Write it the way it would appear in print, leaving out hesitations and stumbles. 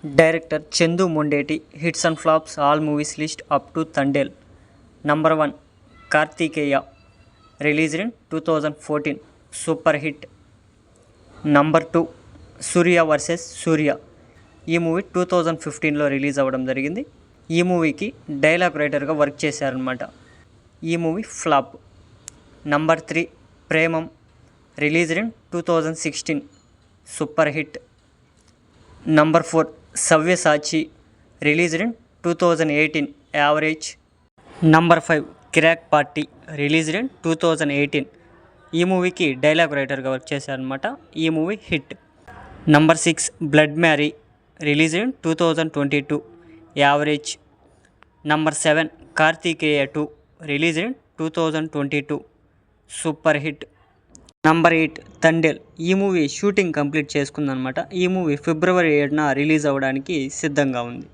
Director Chandu Mondeti. Hits and flops all movies list up to Thandel. Number 1 Karthikeya, released in 2014, super hit. Number 2 Surya versus Surya. ఈ movie 2015లో release అవ్వడం జరిగింది. ఈ మూవీకి dialogue రైటర్గా work చేశారనమాట. ఈ movie flop. Number 3 Premam, released in 2016, super hit. Number 4 Savyasachi, released in 2018, average. Number 5 Kirrak party, released in 2018. ఈ మూవీకి డైలాగ్ రైటర్గా వర్క్ చేశారనమాట. ఈ movie hit. Number 6 blood Mary, released in 2022, average. Number 7 Karthikeya 2, released in 2022, super hit. Number 8 Thandel. ఈ movie shooting complete చేసుకుందనమాట. ఈ movie ఫిబ్రవరి 7న release అవ్వడానికి సిద్ధంగా ఉంది.